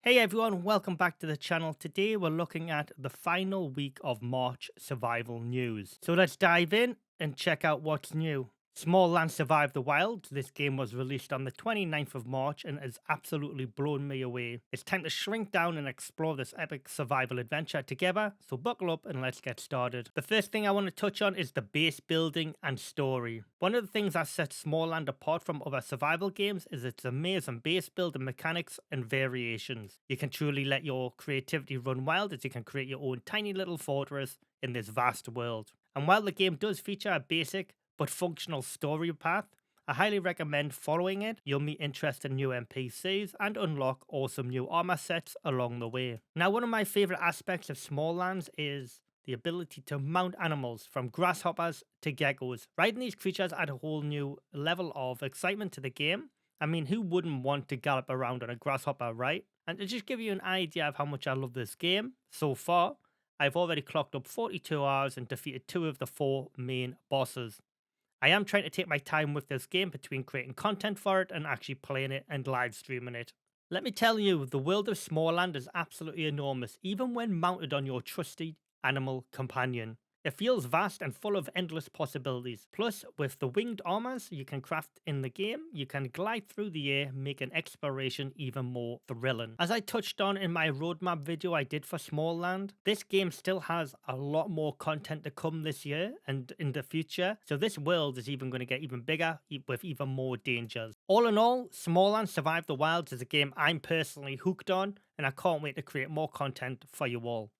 Hey everyone, welcome back to the channel. Today we're looking at the final week of March survival news. So let's dive in and check out what's new. Smalland Survive the Wild. This game was released on the 29th of March and has absolutely blown me away. It's time to shrink down and explore this epic survival adventure together, so buckle up and let's get started. The first thing I want to touch on is the base building and story. One of the things that sets Smalland apart from other survival games is its amazing base building mechanics and variations. You can truly let your creativity run wild as you can create your own tiny little fortress in this vast world. And while the game does feature a basic but functional story path, I highly recommend following it. You'll meet interesting new NPCs and unlock awesome new armor sets along the way. Now, one of my favorite aspects of Smalllands is the ability to mount animals from grasshoppers to geckos. Riding these creatures add a whole new level of excitement to the game. I mean, who wouldn't want to gallop around on a grasshopper, right? And to just give you an idea of how much I love this game, so far, I've already clocked up 42 hours and defeated 2 of the 4 main bosses. I am trying to take my time with this game between creating content for it and actually playing it and live streaming it. Let me tell you, the world of Smallland is absolutely enormous, even when mounted on your trusty animal companion. It feels vast and full of endless possibilities. Plus, with the winged armors you can craft in the game, you can glide through the air, making exploration even more thrilling. As I touched on in my roadmap video I did for Smallland, this game still has a lot more content to come this year and in the future, so this world is even going to get even bigger with even more dangers. All in all, Smalland Survive the Wilds is a game I'm personally hooked on, and I can't wait to create more content for you all.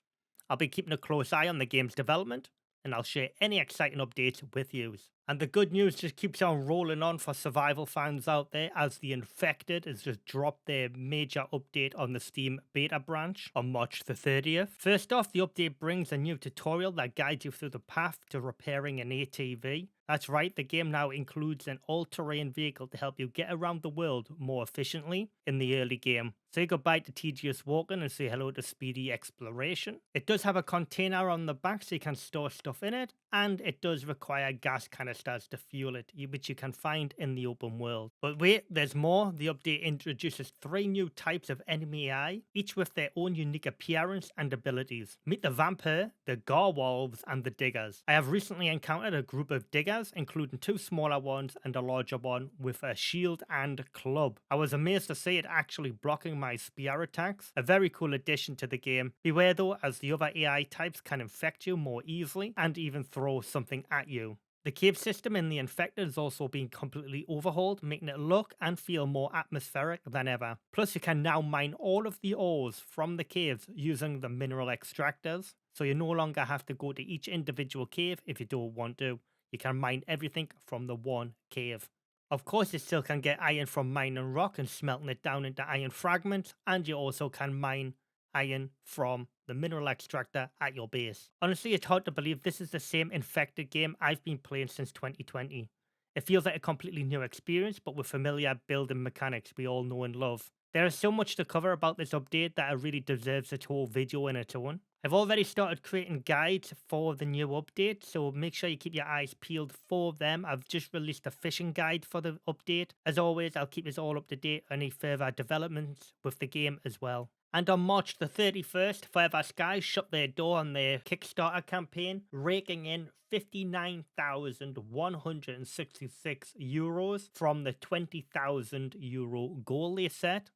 I'll be keeping a close eye on the game's development, and I'll share any exciting updates with you. And the good news just keeps on rolling on for survival fans out there, as The Infected has just dropped their major update on the Steam beta branch on March the 30th. First off, the update brings a new tutorial that guides you through the path to repairing an ATV. That's right, the game now includes an all-terrain vehicle to help you get around the world more efficiently in the early game. Say goodbye to tedious walking and say hello to speedy exploration. It does have a container on the back so you can store stuff in it, and it does require gas canisters to fuel it, which you can find in the open world. But wait, there's more. The update introduces 3 new types of enemy AI, each with their own unique appearance and abilities. Meet the Vampire, the Garwolves, and the Diggers. I have recently encountered a group of diggers, including 2 smaller ones and a larger one with a shield and club. I was amazed to see it actually blocking my spear attacks. A very cool addition to the game. Beware though, as the other AI types can infect you more easily and even throw something at you. The cave system in The Infected has also been completely overhauled, making it look and feel more atmospheric than ever. Plus, you can now mine all of the ores from the caves using the mineral extractors, so you no longer have to go to each individual cave if you don't want to. You can mine everything from the one cave. Of course, you still can get iron from mining rock and smelting it down into iron fragments, and you also can mine iron from the mineral extractor at your base. Honestly, it's hard to believe this is the same Infected game I've been playing since 2020. It feels like a completely new experience, but with familiar building mechanics we all know and love. There is so much to cover about this update that it really deserves its whole video in its own. I've already started creating guides for the new update, so make sure you keep your eyes peeled for them. I've just released a fishing guide for the update. As always, I'll keep this all up to date on any further developments with the game as well. And on March the 31st, Forever Skies shut their door on their Kickstarter campaign, raking in €59,166 from the €20,000 goal they set.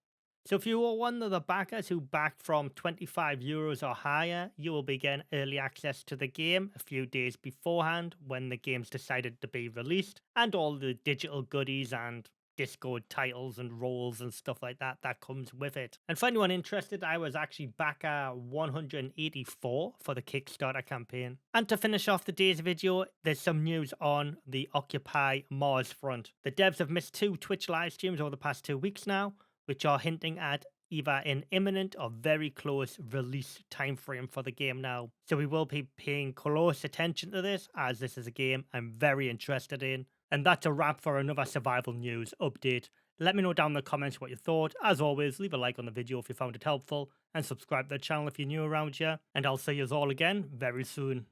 So if you were one of the backers who backed from €25 or higher, you will be getting early access to the game a few days beforehand when the game's decided to be released, and all the digital goodies and Discord titles and roles and stuff like that that comes with it. And for anyone interested, I was actually backer 184 for the Kickstarter campaign. And to finish off today's video, there's some news on the Occupy Mars front. The devs have missed 2 Twitch live streams over the past 2 weeks now, which are hinting at either an imminent or very close release timeframe for the game now. So we will be paying close attention to this, as this is a game I'm very interested in. And that's a wrap for another survival news update. Let me know down in the comments what you thought. As always, leave a like on the video if you found it helpful, and subscribe to the channel if you're new around here. And I'll see you all again very soon.